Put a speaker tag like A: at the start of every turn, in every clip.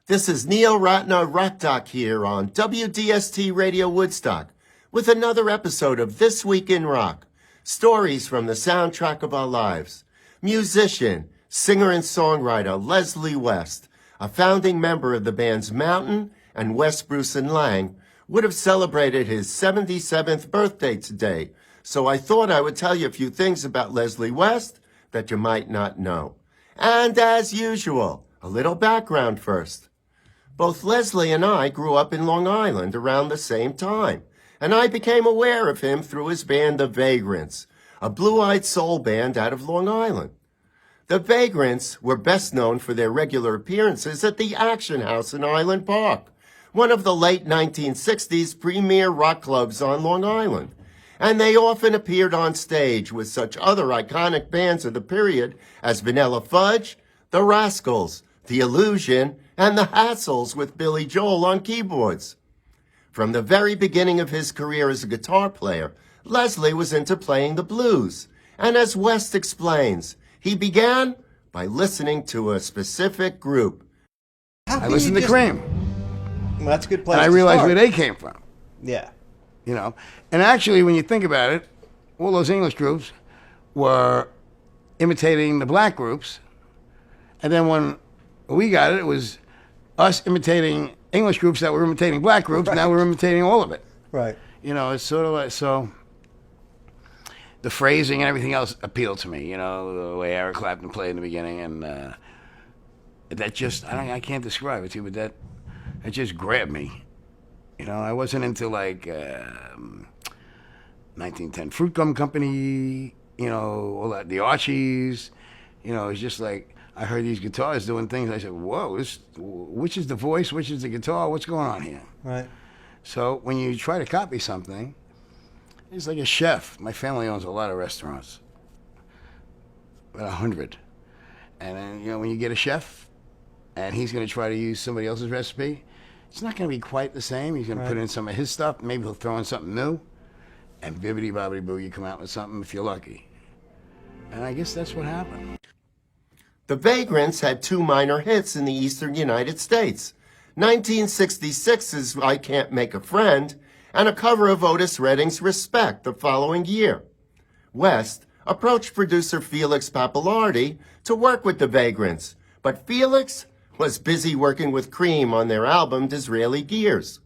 A: This is Neil Ratner Rock Doc here on WDST Radio Woodstock with another episode of This Week in Rock, stories from the soundtrack of our lives. Musician, singer and songwriter Leslie West, a founding member of the bands Mountain and West Bruce and Lang, would have celebrated his 77th birthday today, so I thought I would tell you a few things about Leslie West that you might not know. And as usual, a little background first. Both Leslie and I grew up in Long Island around the same time, and I became aware of him through his band The Vagrants, a blue-eyed soul band out of Long Island. The Vagrants were best known for their regular appearances at the Action House in Island Park, one of the late 1960s premier rock clubs on Long Island, and they often appeared on stage with such other iconic bands of the period as Vanilla Fudge, The Rascals, The Illusion, and The Hassles with Billy Joel on keyboards. From the very beginning of his career as a guitar player, Leslie was into playing the blues, and as West explains, he began by listening to a specific group.
B: I listened to Cream.
C: Well, that's a good place.
B: And I
C: to
B: realized
C: start.
B: where they came from.
C: Yeah.
B: You know, and actually, when you think about it, all those English groups were imitating the black groups, and then when we got it, it was us imitating English groups that were imitating black groups. Right. Now we're imitating all of it.
C: Right.
B: You know, it's sort of like, so the phrasing and everything else appealed to me. You know, the way Eric Clapton played in the beginning, and that just I can't describe it to you, but that it just grabbed me. You know, I wasn't into like 1910 Fruit Gum Company, you know, all that, the Archies. You know, it's just like I heard these guitars doing things. I said, whoa, which is the voice, which is the guitar, what's going on here?
C: Right.
B: So when you try to copy something, it's like a chef. My family owns a lot of restaurants, about 100. And then, you know, when you get a chef and he's going to try to use somebody else's recipe, it's not going to be quite the same. He's going to put in some of his stuff. Maybe he'll throw in something new. And bibbidi-bobbidi-boo, you come out with something if you're lucky. And I guess that's what happened.
A: The Vagrants had two minor hits in the eastern United States, 1966's I Can't Make a Friend, and a cover of Otis Redding's Respect the following year. West approached producer Felix Pappalardi to work with the Vagrants, but Felix was busy working with Cream on their album Disraeli Gears.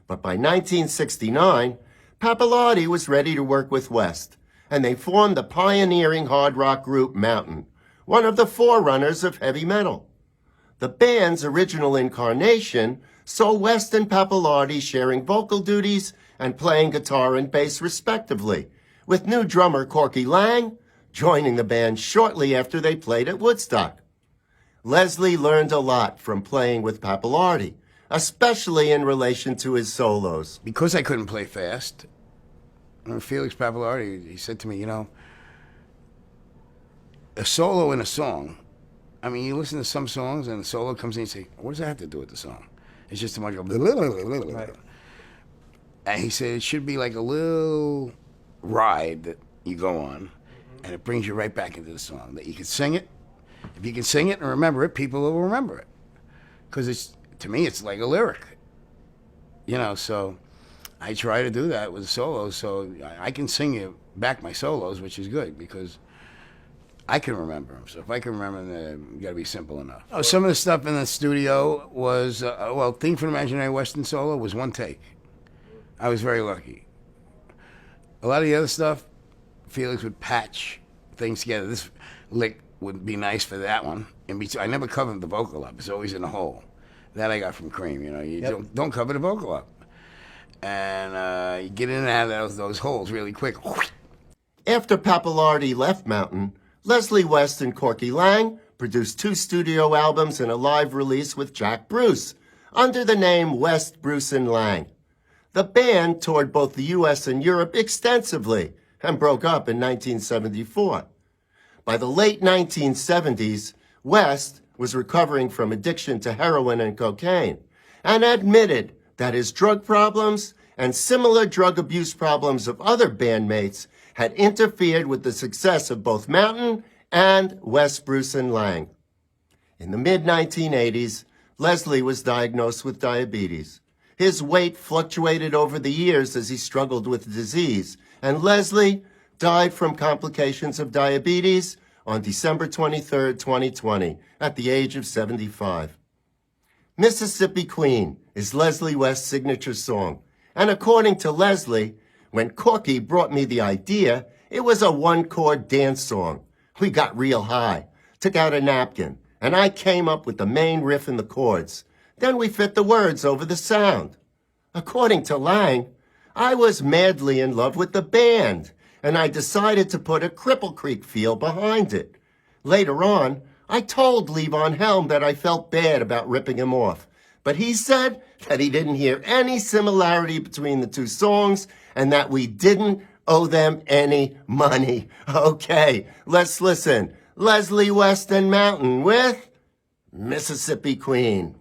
A: But by 1969, Pappalardi was ready to work with West, and they formed the pioneering hard rock group Mountain, one of the forerunners of heavy metal. The band's original incarnation saw West and Pappalardi sharing vocal duties and playing guitar and bass respectively, with new drummer Corky Lang joining the band shortly after they played at Woodstock. Leslie learned a lot from playing with Pappalardi, especially in relation to his solos.
B: Because I couldn't play fast, Felix Pappalardi, he said to me, you know, a solo in a song, I mean, you listen to some songs and the solo comes in and you say, what does that have to do with the song? It's just a bunch of right. And he said it should be like a little ride that you go on, and it brings you right back into the song, that you can sing it. If you can sing it and remember it, people will remember it. Because it's, to me, it's like a lyric. You know, so I try to do that with solos, so I can sing you back my solos, which is good, because I can remember them. So if I can remember them, you got to be simple enough. Oh, some of the stuff in the studio was, Theme for an Imaginary Western solo was one take. I was very lucky. A lot of the other stuff, Felix would patch things together. This lick would be nice for that one. I never covered the vocal up. It's always in the hole. That I got from Cream, you know. You don't cover the vocal up. And you get in and out of those holes really quick.
A: After Pappalardi left Mountain, Leslie West and Corky Lang produced 2 studio albums and a live release with Jack Bruce under the name West, Bruce, and Lang. The band toured both the U.S. and Europe extensively and broke up in 1974. By the late 1970s, West was recovering from addiction to heroin and cocaine and admitted that his drug problems and similar drug abuse problems of other bandmates had interfered with the success of both Mountain and West Bruce and Lang. In the mid-1980s, Leslie was diagnosed with diabetes. His weight fluctuated over the years as he struggled with disease, and Leslie died from complications of diabetes on December 23, 2020, at the age of 75. Mississippi Queen is Leslie West's signature song, and according to Leslie, when Corky brought me the idea, it was a one-chord dance song. We got real high, took out a napkin, and I came up with the main riff and the chords. Then we fit the words over the sound. According to Lang, I was madly in love with the band, and I decided to put a Cripple Creek feel behind it. Later on, I told Levon Helm that I felt bad about ripping him off, but he said that he didn't hear any similarity between the two songs and that we didn't owe them any money. Okay, let's listen. Leslie West and Mountain with Mississippi Queen.